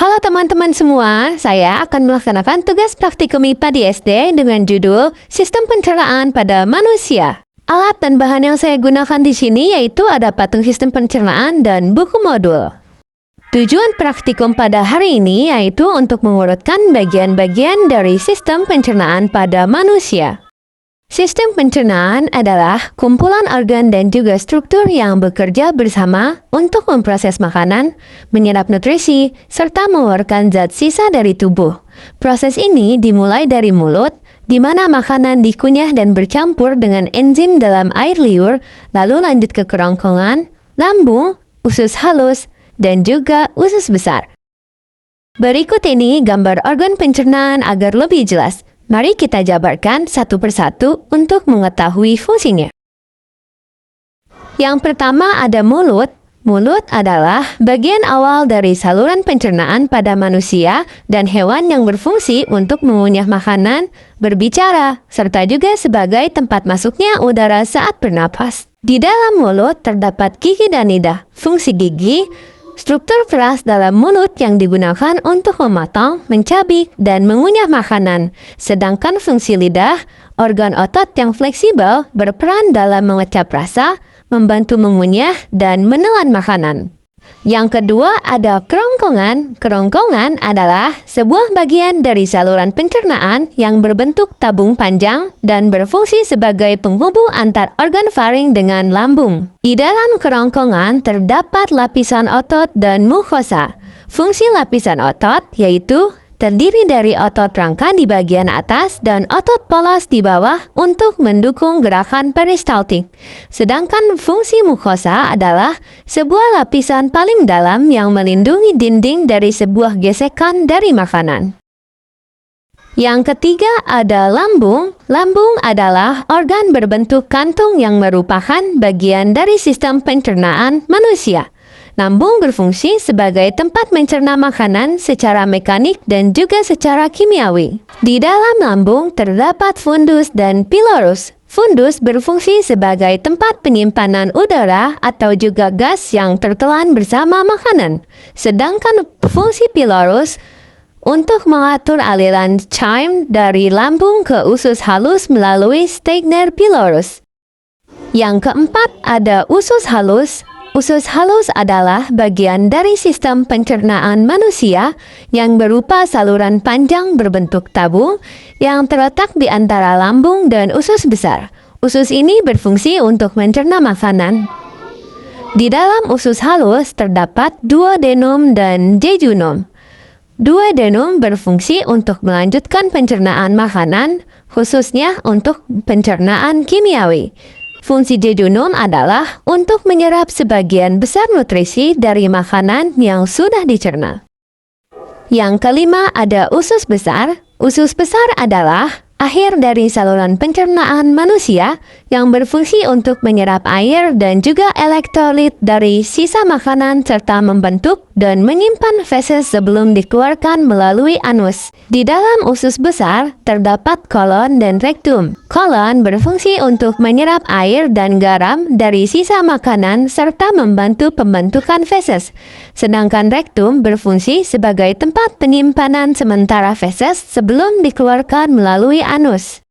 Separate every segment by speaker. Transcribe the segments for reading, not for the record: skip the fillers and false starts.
Speaker 1: Halo teman-teman semua, saya akan melaksanakan tugas praktikum IPA di SD dengan judul Sistem Pencernaan pada Manusia. Alat dan bahan yang saya gunakan di sini yaitu ada patung sistem pencernaan dan buku modul. Tujuan praktikum pada hari ini yaitu untuk mengurutkan bagian-bagian dari sistem pencernaan pada manusia. Sistem pencernaan adalah kumpulan organ dan juga struktur yang bekerja bersama untuk memproses makanan, menyerap nutrisi, serta mengeluarkan zat sisa dari tubuh. Proses ini dimulai dari mulut, di mana makanan dikunyah dan bercampur dengan enzim dalam air liur, lalu lanjut ke kerongkongan, lambung, usus halus, dan juga usus besar. Berikut ini gambar organ pencernaan agar lebih jelas. Mari kita jabarkan satu persatu untuk mengetahui fungsinya. Yang pertama ada mulut. Mulut adalah bagian awal dari saluran pencernaan pada manusia dan hewan yang berfungsi untuk mengunyah makanan, berbicara, serta juga sebagai tempat masuknya udara saat bernapas. Di dalam mulut terdapat gigi dan lidah. Fungsi gigi, struktur keras dalam mulut yang digunakan untuk memotong, mencabik, dan mengunyah makanan. Sedangkan fungsi lidah, organ otot yang fleksibel berperan dalam mengecap rasa, membantu mengunyah, dan menelan makanan. Yang kedua ada kerongkongan. Kerongkongan adalah sebuah bagian dari saluran pencernaan yang berbentuk tabung panjang dan berfungsi sebagai penghubung antar organ faring dengan lambung. Di dalam kerongkongan terdapat lapisan otot dan mukosa. Fungsi lapisan otot yaitu terdiri dari otot rangka di bagian atas dan otot polos di bawah untuk mendukung gerakan peristaltik. Sedangkan fungsi mukosa adalah sebuah lapisan paling dalam yang melindungi dinding dari sebuah gesekan dari makanan. Yang ketiga ada lambung. Lambung adalah organ berbentuk kantung yang merupakan bagian dari sistem pencernaan manusia. Lambung berfungsi sebagai tempat mencerna makanan secara mekanik dan juga secara kimiawi. Di dalam lambung terdapat fundus dan pilorus. Fundus berfungsi sebagai tempat penyimpanan udara atau juga gas yang tertelan bersama makanan. Sedangkan fungsi pilorus untuk mengatur aliran chyme dari lambung ke usus halus melalui Stegner pilorus. Yang keempat ada usus halus. Usus halus adalah bagian dari sistem pencernaan manusia yang berupa saluran panjang berbentuk tabung yang terletak di antara lambung dan usus besar. Usus ini berfungsi untuk mencerna makanan. Di dalam usus halus terdapat duodenum dan jejunum. Duodenum berfungsi untuk melanjutkan pencernaan makanan, khususnya untuk pencernaan kimiawi. Fungsi jejunum adalah untuk menyerap sebagian besar nutrisi dari makanan yang sudah dicerna. Yang kelima ada usus besar. Usus besar adalah akhir dari saluran pencernaan manusia yang berfungsi untuk menyerap air dan juga elektrolit dari sisa makanan serta membentuk dan menyimpan feses sebelum dikeluarkan melalui anus. Di dalam usus besar terdapat kolon dan rektum. Kolon berfungsi untuk menyerap air dan garam dari sisa makanan serta membantu pembentukan feses. Sedangkan rektum berfungsi sebagai tempat penyimpanan sementara feses sebelum dikeluarkan melalui anus.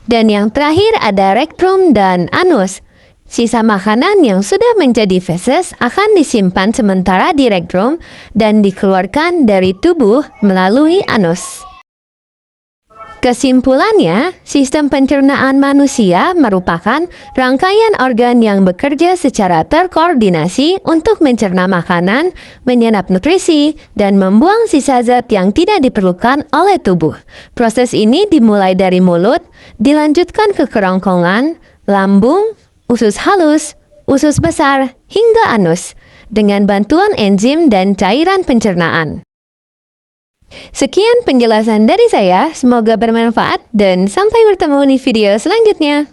Speaker 1: Dan yang terakhir ada rektum dan anus. Sisa makanan yang sudah menjadi feses akan disimpan sementara di rektum dan dikeluarkan dari tubuh melalui anus. Kesimpulannya, sistem pencernaan manusia merupakan rangkaian organ yang bekerja secara terkoordinasi untuk mencerna makanan, menyerap nutrisi, dan membuang sisa zat yang tidak diperlukan oleh tubuh. Proses ini dimulai dari mulut, dilanjutkan ke kerongkongan, lambung, usus halus, usus besar, hingga anus, dengan bantuan enzim dan cairan pencernaan. Sekian penjelasan dari saya, semoga bermanfaat dan sampai bertemu di video selanjutnya.